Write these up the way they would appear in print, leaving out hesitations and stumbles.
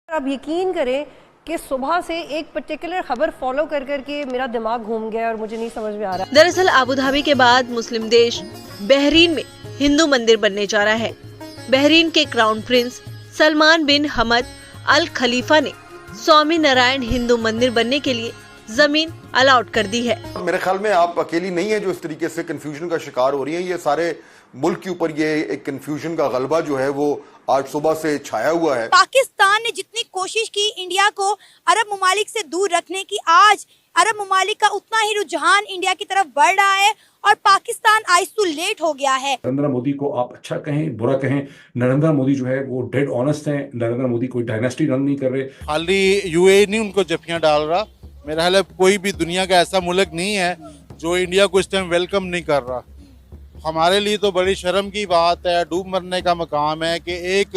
आप यकीन करें कि सुबह से एक पर्टिकुलर खबर फॉलो कर करके मेरा दिमाग घूम गया और मुझे नहीं समझ में आ रहा। दरअसल अबू धाबी के बाद मुस्लिम देश बहरीन में हिंदू मंदिर बनने जा रहा है। बहरीन के क्राउन प्रिंस सलमान बिन हमद अल खलीफा ने स्वामी नारायण हिंदू मंदिर बनने के लिए जमीन अलाउट कर दी है। मेरे ख्याल में आप अकेली नहीं है जो इस तरीके से कंफ्यूजन का शिकार हो रही है। ये सारे मुल्क के ऊपर ये एक कंफ्यूजन का गलबा जो है वो आज सुबह से छाया हुआ है। पाकिस्तान ने जितनी कोशिश की इंडिया को अरब ममालिक से दूर रखने की, आज अरब ममालिक का उतना ही रुझान इंडिया की तरफ बढ़ रहा है और पाकिस्तान आइसोलेट हो गया है। नरेंद्र मोदी को आप अच्छा कहें बुरा कहें, नरेंद्र मोदी जो है वो डेड ऑनेस्ट हैं। नरेंद्र मोदी कोई डायनेस्टी रन नहीं कर रहे। खाली यूएई नहीं उनको जफियां डाल रहा, मेरा ख्याल है कोई भी दुनिया का ऐसा मुल्क नहीं है जो इंडिया को इस टाइम वेलकम नहीं कर रहा। हमारे लिए तो बड़ी शर्म की बात है, डूब मरने का मकाम है कि एक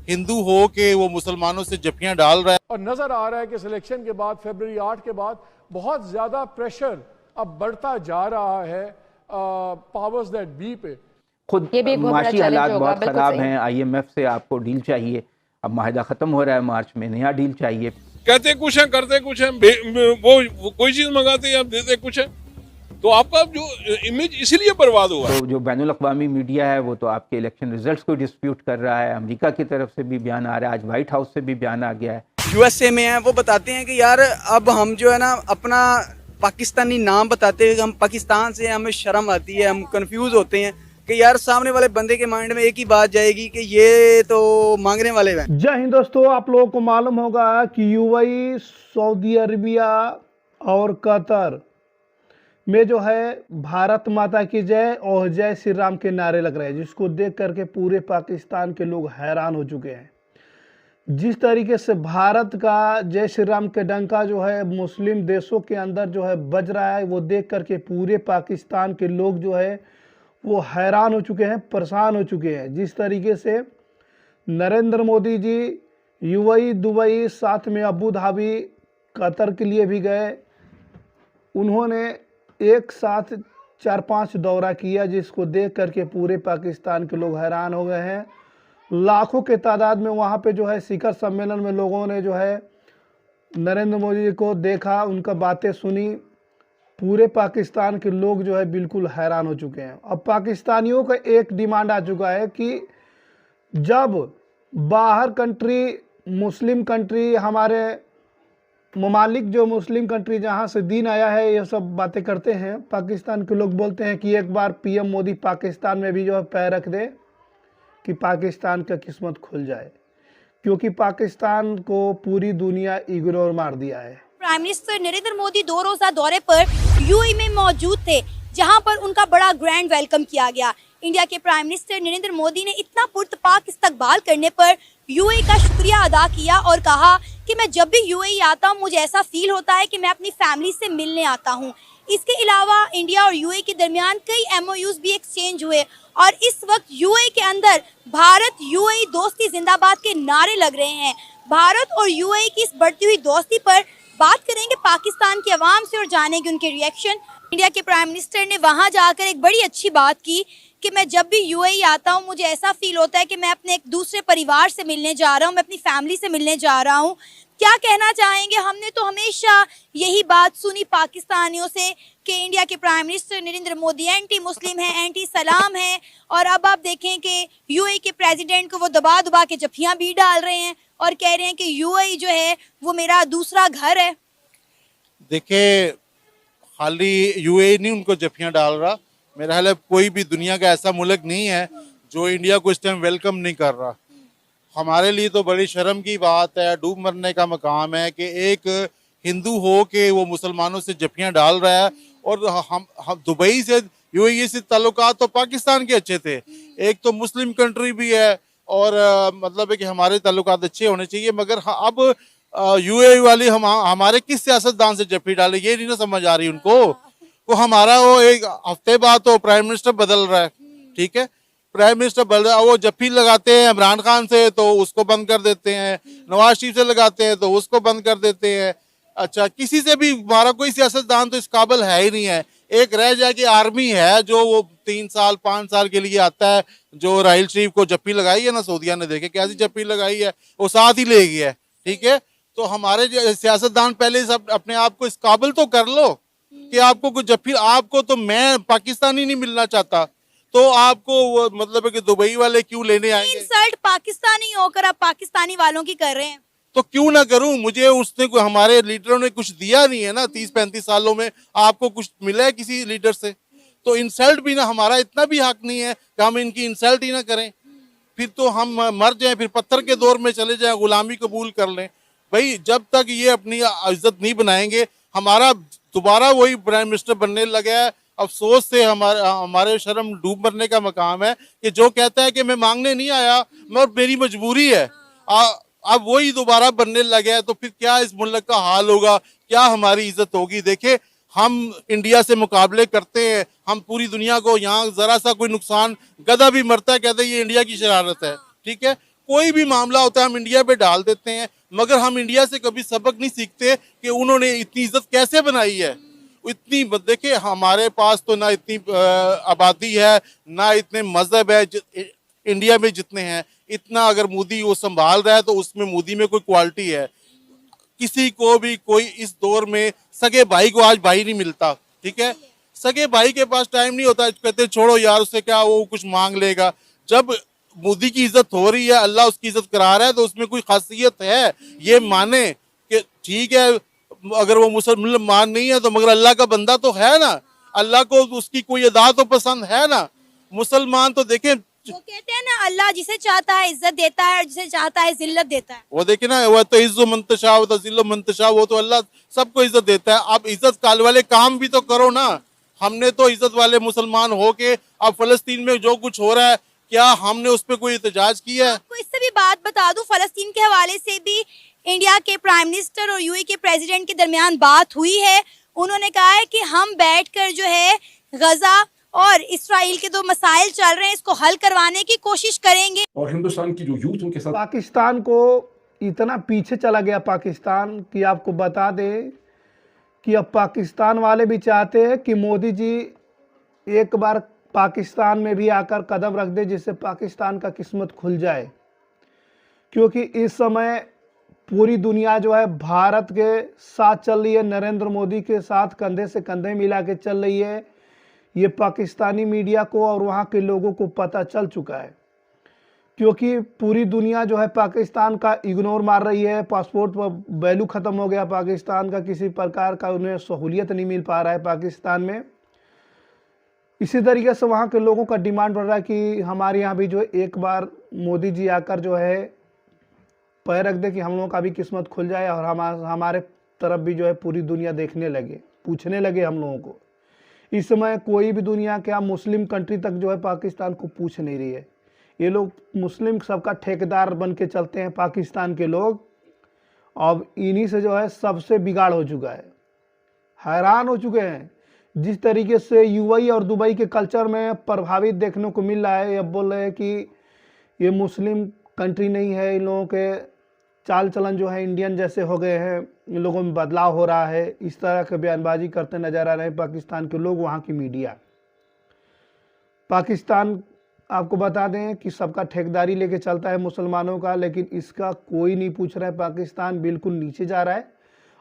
हिंदू हो के वो मुसलमानों से जफियां डाल रहा है। और नजर आ रहा है कि सिलेक्शन के बाद फरवरी 8 के बाद बहुत ज्यादा प्रेशर अब बढ़ता जा रहा है पावर्स दैट बी पे। खुद माशी हालात बहुत खराब हैं। IMF से आपको डील चाहिए, अब माहिदा खत्म हो रहा है मार्च में, नया डील चाहिए। कहते कुछ है करते कुछ है, वो कोई चीज मंगाते हैं आप देते कुछ है, तो आपका जो इमेज इसलिए बर्बाद हुआ। तो जो बैनुल अक़वामी मीडिया है वो तो आपके इलेक्शन रिजल्ट्स को डिस्प्यूट कर रहा है। अमेरिका की तरफ से भी बयान आ रहा है, आज व्हाइट हाउस से भी बयान आ गया है। USA में है, वो बताते हैं कि यार अब हम जो है ना अपना पाकिस्तानी नाम बताते हैं, हम पाकिस्तान से, हमें शर्म आती है, हम कंफ्यूज होते हैं कि यार सामने वाले बंदे के माइंड में एक ही बात जाएगी कि ये तो मांगने वाले हैं। जय हिंद दोस्तों, आप लोगों को मालूम होगा कि UAE, सऊदी अरबिया और कतर में जो है भारत माता की जय और जय श्री राम के नारे लग रहे हैं, जिसको देख करके पूरे पाकिस्तान के लोग हैरान हो चुके हैं। जिस तरीके से भारत का जय श्री राम के डंका जो है मुस्लिम देशों के अंदर जो है बज रहा है, वो देख करके पूरे पाकिस्तान के लोग जो है वो हैरान हो चुके हैं, परेशान हो चुके हैं। जिस तरीके से नरेंद्र मोदी जी UAE, दुबई, साथ में अबू धाबी, कतर के लिए भी गए। उन्होंने एक साथ 4-5 दौरा किया, जिसको देख करके पूरे पाकिस्तान के लोग हैरान हो गए हैं। लाखों के तादाद में वहाँ पे जो है शिखर सम्मेलन में लोगों ने जो है नरेंद्र मोदी जी को देखा, उनका बातें सुनी। पूरे पाकिस्तान के लोग जो है बिल्कुल हैरान हो चुके हैं। अब पाकिस्तानियों का एक डिमांड आ चुका है कि जब बाहर कंट्री, मुस्लिम कंट्री, हमारे ममालिक जो मुस्लिम कंट्री जहाँ से दीन आया है, ये सब बातें करते हैं, पाकिस्तान के लोग बोलते हैं कि एक बार PM मोदी पाकिस्तान में भी जो है पैर रख दे कि पाकिस्तान का किस्मत खुल जाए, क्योंकि पाकिस्तान को पूरी दुनिया इग्नोर मार दिया है। प्राइम मिनिस्टर नरेंद्र मोदी 2 रोजा दौरे पर UAE में मौजूद थे, जहां पर उनका बड़ा ग्रैंड वेलकम किया गया। इंडिया के प्राइम मिनिस्टर नरेंद्र मोदी ने इतना पुरतपाक इस्तकबाल करने पर UAE का शुक्रिया अदा किया और कहा कि मैं जब भी UAE आता हूँ मुझे ऐसा फील होता है कि मैं अपनी फैमिली से मिलने आता हूँ। इसके अलावा इंडिया और UAE के दरमियान कई MOUs भी एक्सचेंज हुए और इस वक्त UAE के अंदर भारत UAE दोस्ती जिंदाबाद के नारे लग रहे हैं। भारत और UAE की इस बढ़ती हुई दोस्ती पर बात करेंगे पाकिस्तान के अवाम से और जानेंगे उनके रिएक्शन। इंडिया के प्राइम मिनिस्टर ने वहां जाकर एक बड़ी अच्छी बात की कि मैं जब भी UAE आता हूं मुझे ऐसा फील होता है कि मैं अपने एक दूसरे परिवार से मिलने जा रहा हूं, मैं अपनी फैमिली से मिलने जा रहा हूं। क्या कहना चाहेंगे? हमने तो हमेशा यही बात सुनी पाकिस्तानियों से कि इंडिया के prime minister Narendra Modi anti Muslim है, एंटी सलाम है, और अब आप देखें कि UAE के प्रेसिडेंट को वो दबा दबा के जफियां भी डाल रहे हैं और कह रहे हैं कि UAE जो है वो मेरा दूसरा घर है। देखिए, खाली UAE नहीं उनको जफियां डाल रहा, मेरा ख्याल है कोई भी दुनिया का ऐसा मुल्क नहीं है जो इंडिया को इस टाइम वेलकम नहीं कर रहा। हमारे लिए तो बड़ी शर्म की बात है, डूब मरने का मकाम है कि एक हिंदू हो के वो मुसलमानों से जफियां डाल रहा है। और हम दुबई से UAE से ताल्लुकात तो पाकिस्तान के अच्छे थे, एक तो मुस्लिम कंट्री भी है और मतलब है कि हमारे ताल्लुकात अच्छे होने चाहिए, मगर अब UAE वाली हमारे किस सियासतदान से जफी डाले ये नहीं ना समझ आ रही उनको। वो हमारा वो एक हफ्ते बाद तो प्राइम मिनिस्टर बदल रहा है, ठीक है, प्राइम मिनिस्टर बदल रहा है, वो जफी लगाते हैं इमरान खान से तो उसको बंद कर देते हैं, नवाज शरीफ से लगाते हैं तो उसको बंद कर देते हैं। अच्छा, किसी से भी हमारा कोई सियासतदान तो इस काबिल है ही नहीं है। एक रह जाए कि आर्मी है जो वो 3 साल 5 साल के लिए आता है, जो राहिल शरीफ को जप्पी लगाई है ना सऊदिया ने, देखे कैसी जप्पी लगाई है, वो साथ ही ले गया है, ठीक है, तो हमारे सियासतदान पहले सब अपने आप को इस काबिल तो कर लो कि आपको कुछ, जब फिर आपको, तो मैं पाकिस्तानी नहीं मिलना चाहता, तो आपको वो मतलब है कि दुबई वाले क्यों लेने आएंगे? इंसल्ट पाकिस्तानी होकर आप पाकिस्तानी वालों की कर रहे हैं। तो क्यों ना करूं, मुझे उसने हमारे लीडरों ने कुछ दिया नहीं है ना, 30-35 सालों में आपको कुछ मिला है किसी लीडर से? तो इंसल्ट भी ना, हमारा इतना भी हक नहीं है कि हम इनकी इंसल्ट ही ना करें, फिर तो हम मर जाएं, फिर पत्थर के दौर में चले जाएं, गुलामी कबूल कर लें। भाई जब तक ये अपनी इज्जत नहीं बनाएंगे, हमारा दोबारा वही प्राइम मिनिस्टर बनने लगा है। अफसोस से हमारे शर्म डूब मरने का मकाम है कि जो कहता है कि मैं मांगने नहीं आया, मैं मेरी मजबूरी है, अब वही दोबारा बनने लगे हैं, तो फिर क्या इस मुल्क का हाल होगा, क्या हमारी इज्जत होगी? देखे, हम इंडिया से मुकाबले करते हैं, हम पूरी दुनिया को, यहाँ जरा सा कोई नुकसान, गधा भी मरता है, कहते हैं ये इंडिया की शरारत है, ठीक है, कोई भी मामला होता है हम इंडिया पे डाल देते हैं, मगर हम इंडिया से कभी सबक नहीं सीखते कि उन्होंने इतनी इज्जत कैसे बनाई है। इतनी देखिए, हमारे पास तो ना इतनी आबादी है, ना इतने मजहब है इंडिया में जितने हैं, इतना अगर मोदी वो संभाल रहा है तो उसमें मोदी में कोई क्वालिटी है। किसी को भी कोई इस दौर में सगे भाई को आज भाई नहीं मिलता, ठीक है, सगे भाई के पास टाइम नहीं होता, कहते छोड़ो यार उससे क्या, वो कुछ मांग लेगा। जब मोदी की इज्जत हो रही है, अल्लाह उसकी इज्जत करा रहा है, तो उसमें कोई खासियत है, ये माने कि ठीक है, अगर वो मुसलमान नहीं है तो मगर अल्लाह का बंदा तो है ना, अल्लाह को उसकी कोई अदा तो पसंद है ना। मुसलमान तो देखें, वो कहते हैं ना, अल्लाह जिसे चाहता है इज्जत देता है और जिसे चाहता है जिल्लत देता है। वो देखे ना, वो तो इज्जो मंतशा, वो तो जिल्लो मंतशा, वो तो अल्लाह सबको इज्जत देता है। अब इज्जत काल वाले काम भी तो करो ना। हमने तो इज्जत वाले मुसलमान हो के अब फलस्तीन में जो कुछ हो रहा है, क्या हमने उस पर कोई एहतजाज किया है? आपको इससे भी बात बता दूं, फलस्तीन के हवाले से भी इंडिया के प्राइम मिनिस्टर और यूएई के प्रेसिडेंट के दरमियान बात हुई है। उन्होंने कहा है कि हम बैठकर जो है गजा और इसराइल के 2 मसाइल चल रहे हैं, इसको हल करवाने की कोशिश करेंगे। और हिंदुस्तान की जो यूथ उनके साथ, पाकिस्तान को इतना पीछे चला गया पाकिस्तान कि आपको बता दें कि अब पाकिस्तान वाले भी चाहते हैं कि मोदी जी एक बार पाकिस्तान में भी आकर कदम रख दे, जिससे पाकिस्तान का किस्मत खुल जाए। क्योंकि इस समय पूरी दुनिया जो है भारत के साथ चल रही है, नरेंद्र मोदी के साथ कंधे से कंधे मिला के चल रही है। ये पाकिस्तानी मीडिया को और वहाँ के लोगों को पता चल चुका है, क्योंकि पूरी दुनिया जो है पाकिस्तान का इग्नोर मार रही है। पासपोर्ट पर वैल्यू ख़त्म हो गया पाकिस्तान का, किसी प्रकार का उन्हें सहूलियत नहीं मिल पा रहा है पाकिस्तान में। इसी तरीके से वहाँ के लोगों का डिमांड बढ़ रहा है कि हमारे यहाँ भी जो है एक बार मोदी जी आकर जो है पैर रख दे कि हम लोगों का भी किस्मत खुल जाए और हमारे तरफ भी जो है पूरी दुनिया देखने लगे, पूछने लगे हम लोगों को। इस समय कोई भी दुनिया क्या मुस्लिम कंट्री तक जो है पाकिस्तान को पूछ नहीं रही है। ये लोग मुस्लिम सबका ठेकेदार बन के चलते हैं पाकिस्तान के लोग। अब इन्हीं से जो है सबसे बिगाड़ हो चुका है, हैरान हो चुके हैं जिस तरीके से यूएई और दुबई के कल्चर में प्रभावित देखने को मिल रहा है। अब बोल रहे हैं कि ये मुस्लिम कंट्री नहीं है, इन लोगों के चाल चलन जो है इंडियन जैसे हो गए हैं, इन लोगों में बदलाव हो रहा है। इस तरह के बयानबाजी करते नजर आ रहे हैं पाकिस्तान के लोग, वहाँ की मीडिया। पाकिस्तान आपको बता दें कि सबका ठेकेदारी लेके चलता है मुसलमानों का, लेकिन इसका कोई नहीं पूछ रहा है। पाकिस्तान बिल्कुल नीचे जा रहा है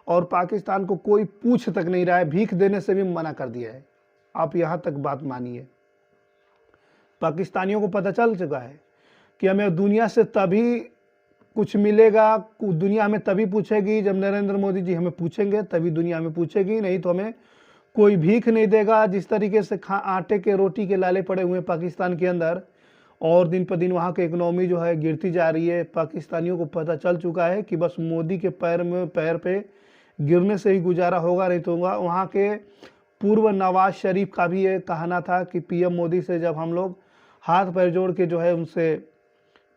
और पाकिस्तान को कोई पूछ तक नहीं रहा है, भीख देने से भी मना कर दिया है। आप यहाँ तक बात मानिए। पाकिस्तानियों को पता चल चुका है कि हमें दुनिया से तभी कुछ मिलेगा, दुनिया हमें तभी पूछेगी जब नरेंद्र मोदी जी हमें पूछेंगे, तभी दुनिया हमें पूछेगी, नहीं तो हमें कोई भीख नहीं देगा। जिस तरीके से आटे के रोटी के लाले पड़े हुए हैं पाकिस्तान के अंदर, और दिन पर दिन वहाँ की इकोनॉमी जो है गिरती जा रही है। पाकिस्तानियों को पता चल चुका है कि बस मोदी के पैर पे गिरने से ही गुजारा होगा, नहीं तो होगा। वहाँ के पूर्व नवाज शरीफ का भी ये कहना था कि पीएम मोदी से जब हम लोग हाथ पैर जोड़ के जो है उनसे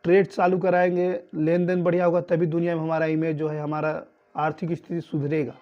ट्रेड चालू कराएंगे, लेन देन बढ़िया होगा, तभी दुनिया में हमारा इमेज जो है, हमारा आर्थिक स्थिति सुधरेगा।